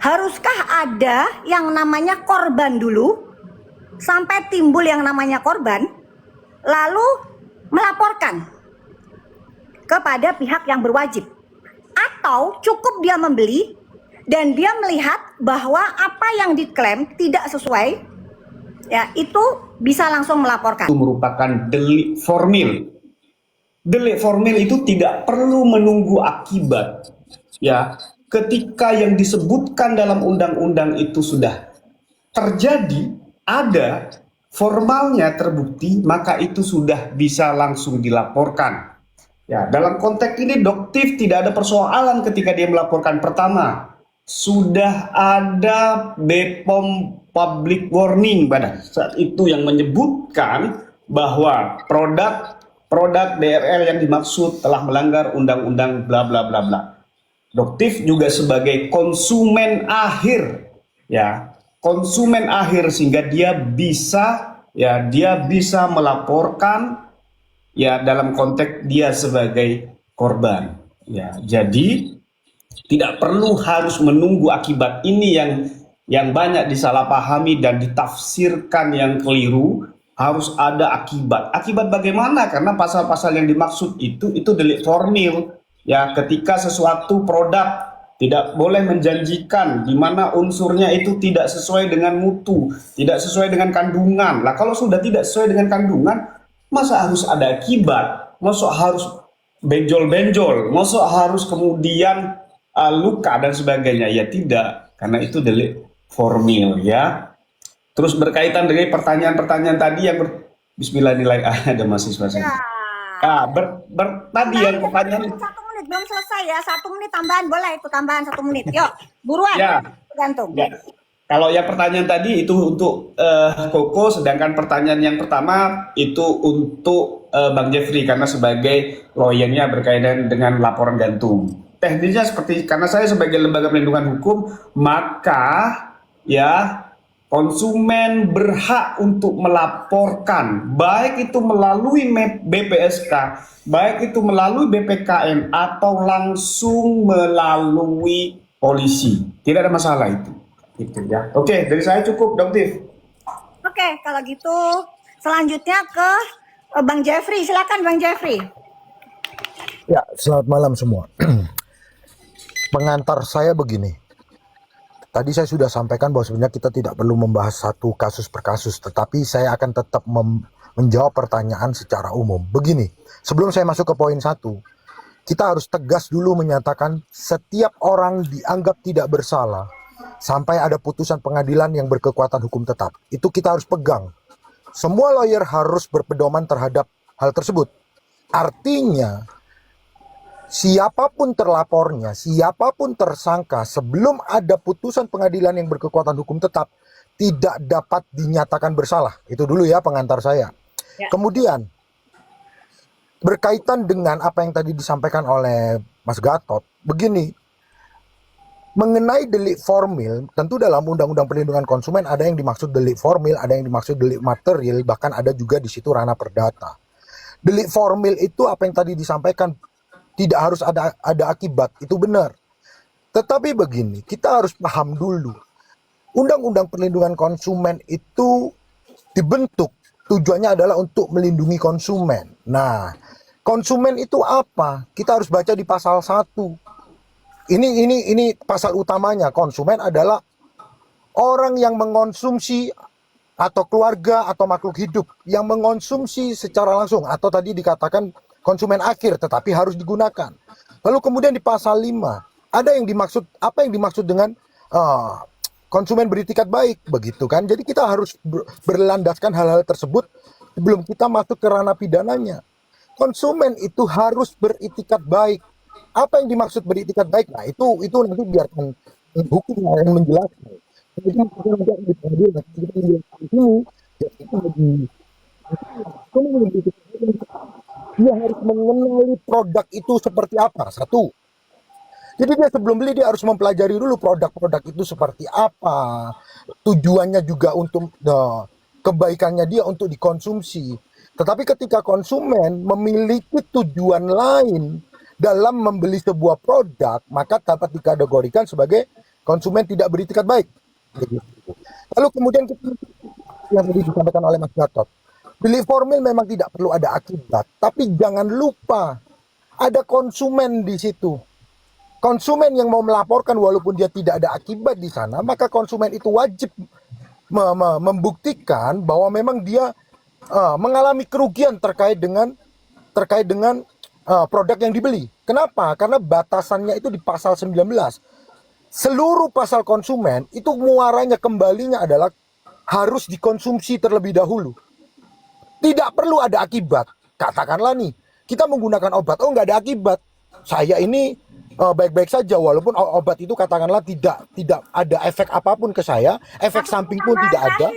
Haruskah ada yang namanya korban dulu sampai timbul yang namanya korban, lalu melaporkan kepada pihak yang berwajib? Atau cukup dia membeli dan dia melihat bahwa apa yang diklaim tidak sesuai, ya itu bisa langsung melaporkan. Itu merupakan delik formil. Delik formil itu tidak perlu menunggu akibat. Ya, ketika yang disebutkan dalam undang-undang itu sudah terjadi, ada formalnya terbukti, maka itu sudah bisa langsung dilaporkan. Ya, dalam konteks ini Doktif tidak ada persoalan ketika dia melaporkan. Pertama, sudah ada BPOM public warning pada saat itu yang menyebutkan bahwa produk DRL yang dimaksud telah melanggar undang-undang bla bla bla bla. Doktif juga sebagai konsumen akhir, ya, konsumen akhir, sehingga dia bisa melaporkan, ya, dalam konteks dia sebagai korban, ya. Jadi tidak perlu harus menunggu akibat. Ini yang banyak disalahpahami dan ditafsirkan yang keliru. Harus ada akibat. Akibat bagaimana? Karena pasal-pasal yang dimaksud itu delik formil. Ya, ketika sesuatu produk tidak boleh menjanjikan, di mana unsurnya itu tidak sesuai dengan mutu, tidak sesuai dengan kandungan. Lah, kalau sudah tidak sesuai dengan kandungan, masa harus ada akibat? Masa harus benjol-benjol? Masa harus kemudian luka dan sebagainya? Ya tidak, karena itu delik formil, ya. Terus berkaitan dengan pertanyaan-pertanyaan tadi yang Bismillah, nilai ada mahasiswa saya. Tadi yang pertanyaan 1 menit belum selesai ya, 1 menit tambahan boleh, itu tambahan 1 menit. Yuk, buruan. Ya, Tergantung. ya. Kalau yang pertanyaan tadi itu untuk Koko, sedangkan pertanyaan yang pertama itu untuk Bang Jeffrey karena sebagai lawyernya berkaitan dengan laporan gantung. Teknisnya seperti, karena saya sebagai lembaga perlindungan hukum, maka ya konsumen berhak untuk melaporkan, baik itu melalui BPSK, baik itu melalui BPKN, atau langsung melalui polisi. Tidak ada masalah itu. Gitu ya. Oke, dari saya cukup, Doktif. Oke, kalau gitu selanjutnya ke Bang Jeffrey. Silakan Bang Jeffrey. Ya, selamat malam semua. Pengantar saya begini. Tadi saya sudah sampaikan bahwa sebenarnya kita tidak perlu membahas satu kasus per kasus, tetapi saya akan tetap menjawab pertanyaan secara umum. Begini, sebelum saya masuk ke poin 1, kita harus tegas dulu menyatakan setiap orang dianggap tidak bersalah sampai ada putusan pengadilan yang berkekuatan hukum tetap. Itu kita harus pegang. Semua lawyer harus berpedoman terhadap hal tersebut. Artinya, siapapun terlapornya, siapapun tersangka, sebelum ada putusan pengadilan yang berkekuatan hukum tetap, tidak dapat dinyatakan bersalah. Itu dulu ya pengantar saya. Ya. Kemudian, berkaitan dengan apa yang tadi disampaikan oleh Mas Gatot, begini, mengenai delik formil, tentu dalam Undang-Undang Perlindungan Konsumen ada yang dimaksud delik formil, ada yang dimaksud delik material, bahkan ada juga di situ ranah perdata. Delik formil itu apa yang tadi disampaikan, tidak harus ada akibat, itu benar. Tetapi begini, kita harus paham dulu. Undang-Undang Perlindungan Konsumen itu dibentuk, tujuannya adalah untuk melindungi konsumen. Nah, konsumen itu apa? Kita harus baca di pasal 1. Ini pasal utamanya. Konsumen adalah orang yang mengonsumsi atau keluarga atau makhluk hidup yang mengonsumsi secara langsung, atau tadi dikatakan konsumen akhir, tetapi harus digunakan. Lalu kemudian di pasal 5, ada yang dimaksud, apa yang dimaksud dengan konsumen beritikat baik, begitu kan? Jadi kita harus berlandaskan hal-hal tersebut sebelum kita masuk ke ranah pidananya. Konsumen itu harus beritikat baik. Apa yang dimaksud beritikat baik? Nah, itu nanti biarkan hukum yang menjelaskan. Jadi dia harus mengenali produk itu seperti apa. 1. Jadi dia sebelum beli dia harus mempelajari dulu produk-produk itu seperti apa. Tujuannya juga untuk kebaikannya dia untuk dikonsumsi. Tetapi ketika konsumen memiliki tujuan lain dalam membeli sebuah produk, maka dapat dikategorikan sebagai konsumen tidak beritikat baik. Lalu kemudian yang tadi disampaikan oleh Mas Gatot, beli formil memang tidak perlu ada akibat, tapi jangan lupa ada konsumen di situ. Konsumen yang mau melaporkan walaupun dia tidak ada akibat di sana, maka konsumen itu wajib membuktikan bahwa memang dia mengalami kerugian terkait dengan produk yang dibeli. Kenapa? Karena batasannya itu di pasal 19. Seluruh pasal konsumen itu muaranya kembalinya adalah harus dikonsumsi terlebih dahulu. Tidak perlu ada akibat. Katakanlah nih, kita menggunakan obat, nggak ada akibat. Saya ini baik-baik saja walaupun obat itu katakanlah tidak ada efek apapun ke saya, efek samping pun tidak ada.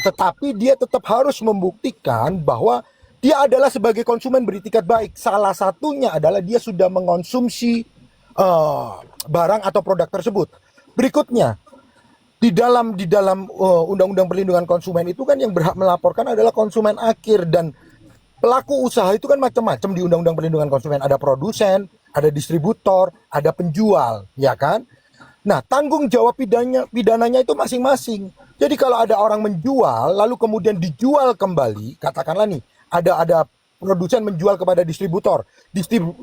Tetapi dia tetap harus membuktikan bahwa dia adalah sebagai konsumen beritikat baik. Salah satunya adalah dia sudah mengonsumsi barang atau produk tersebut. Berikutnya, di dalam Undang-Undang Perlindungan Konsumen itu kan yang berhak melaporkan adalah konsumen akhir, dan pelaku usaha itu kan macam-macam di Undang-Undang Perlindungan Konsumen. Ada produsen, ada distributor, ada penjual, ya kan? Nah, tanggung jawab pidananya itu masing-masing. Jadi kalau ada orang menjual lalu kemudian dijual kembali, katakanlah nih ada produsen menjual kepada distributor,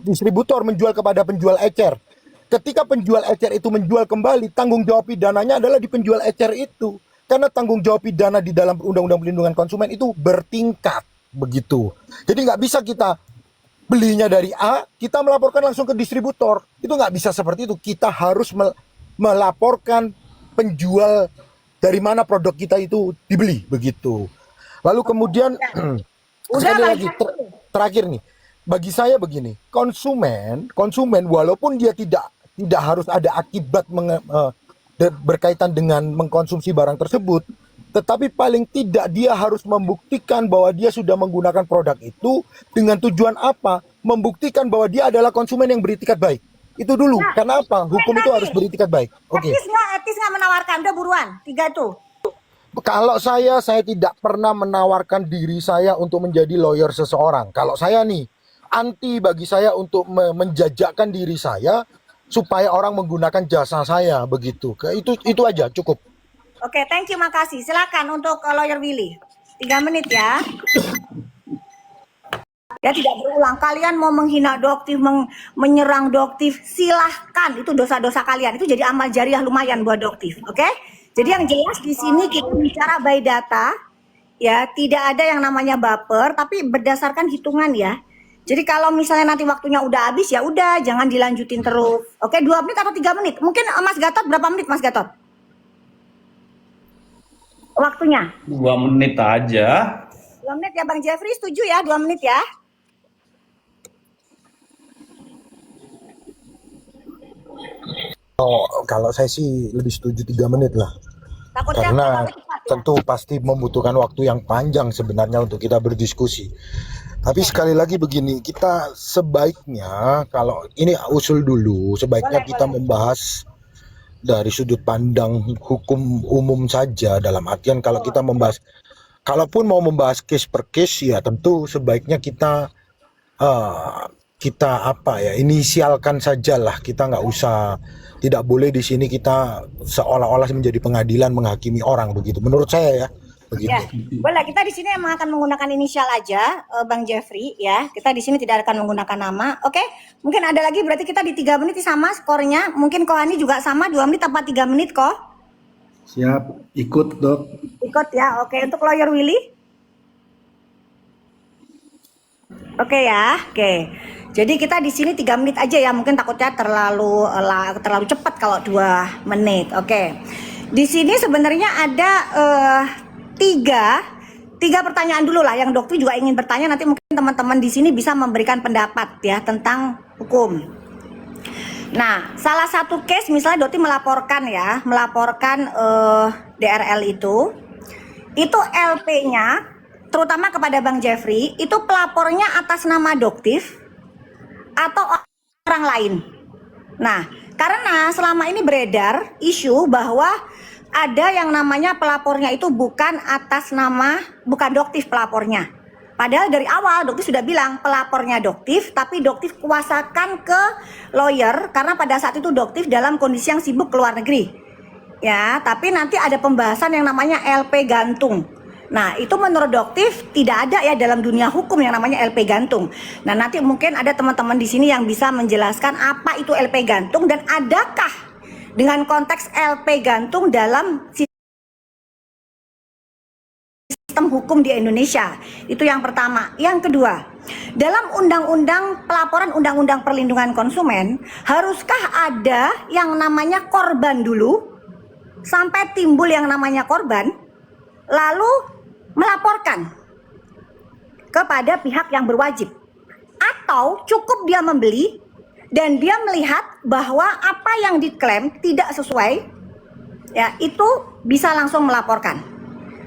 distributor menjual kepada penjual ecer. Ketika penjual ecer itu menjual kembali, tanggung jawab pidananya adalah di penjual ecer itu. Karena tanggung jawab pidana di dalam Undang-Undang Perlindungan Konsumen itu bertingkat, begitu. Jadi nggak bisa kita belinya dari A, kita melaporkan langsung ke distributor. Itu nggak bisa seperti itu. Kita harus melaporkan penjual dari mana produk kita itu dibeli, begitu. Lalu kemudian sekali lagi terakhir nih, bagi saya begini, konsumen walaupun dia tidak harus ada akibat berkaitan dengan mengkonsumsi barang tersebut, tetapi paling tidak dia harus membuktikan bahwa dia sudah menggunakan produk itu dengan tujuan apa? Membuktikan bahwa dia adalah konsumen yang beritikat baik. Itu dulu. Nah, kenapa? Hukum itu harus beritikat baik. Oke. Etis nggak menawarkan? Udah buruan. 3 tuh. Kalau saya tidak pernah menawarkan diri saya untuk menjadi lawyer seseorang. Kalau saya nih, anti bagi saya untuk menjajakkan diri saya supaya orang menggunakan jasa saya, begitu. Itu aja, cukup. Oke, thank you, makasih. Silakan untuk lawyer Willy. 3 menit ya. Ya, tidak berulang. Kalian mau menghina Doktif, menyerang Doktif, silahkan. Itu dosa-dosa kalian. Itu jadi amal jariah lumayan buat Doktif. Oke? Jadi yang jelas di sini kita bicara by data. Ya, tidak ada yang namanya baper, tapi berdasarkan hitungan ya. Jadi kalau misalnya nanti waktunya udah habis, ya udah, jangan dilanjutin terus. Oke, 2 menit atau 3 menit? Mungkin Mas Gatot berapa menit, Mas Gatot? Waktunya? 2 menit aja. 2 menit ya, Bang Jeffrey, setuju ya 2 menit ya? Oh, kalau saya sih lebih setuju 3 menit lah. Takutnya Karena cepat ya? tentu pasti membutuhkan waktu yang panjang sebenarnya untuk kita berdiskusi. Tapi sekali lagi begini, kita sebaiknya, kalau ini usul dulu, sebaiknya kita membahas dari sudut pandang hukum umum saja, dalam artian kalau kita membahas, kalaupun mau membahas case per case, ya tentu sebaiknya kita inisialkan sajalah. Kita nggak usah, tidak boleh di sini kita seolah-olah menjadi pengadilan menghakimi orang, begitu. Menurut saya ya. Begitu. Ya, boleh. Kita di sini emang akan menggunakan inisial aja, Bang Jeffrey ya. Kita di sini tidak akan menggunakan nama. Oke, mungkin ada lagi, berarti kita di 3 menit sama skornya. Mungkin Kohani juga sama 2 menit apa 3 menit kok? Siap, ikut Dok. Ikut ya. Oke, untuk lawyer Willy. Oke ya. Oke. Jadi kita di sini 3 menit aja ya. Mungkin takutnya terlalu cepat kalau 2 menit. Oke. Di sini sebenarnya ada tiga pertanyaan dulu lah yang Dokter juga ingin bertanya, nanti mungkin teman-teman di sini bisa memberikan pendapat ya tentang hukum. Nah, salah satu case misalnya Dokter melaporkan DRL itu LP-nya terutama kepada Bang Jeffrey itu pelapornya atas nama Doktif atau orang lain. Nah, karena selama ini beredar isu bahwa ada yang namanya pelapornya itu bukan atas nama, bukan Doktif pelapornya. Padahal dari awal Doktif sudah bilang pelapornya Doktif, tapi Doktif kuasakan ke lawyer karena pada saat itu Doktif dalam kondisi yang sibuk ke luar negeri. Ya, tapi nanti ada pembahasan yang namanya LP gantung. Nah, itu menurut Doktif tidak ada ya dalam dunia hukum yang namanya LP gantung. Nah, nanti mungkin ada teman-teman di sini yang bisa menjelaskan apa itu LP gantung dan adakah dengan konteks LP gantung dalam sistem hukum di Indonesia. Itu yang pertama. Yang kedua, dalam undang-undang pelaporan undang-undang perlindungan konsumen, haruskah ada yang namanya korban dulu sampai timbul yang namanya korban, lalu melaporkan kepada pihak yang berwajib? Atau cukup dia membeli dan dia melihat bahwa apa yang diklaim tidak sesuai, ya itu bisa langsung melaporkan.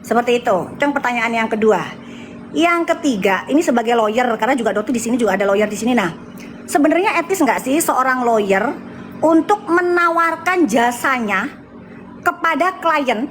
Seperti itu. Itu yang pertanyaan yang kedua. Yang ketiga, ini sebagai lawyer karena juga Dokter di sini juga ada lawyer di sini. Nah, sebenarnya etis nggak sih seorang lawyer untuk menawarkan jasanya kepada klien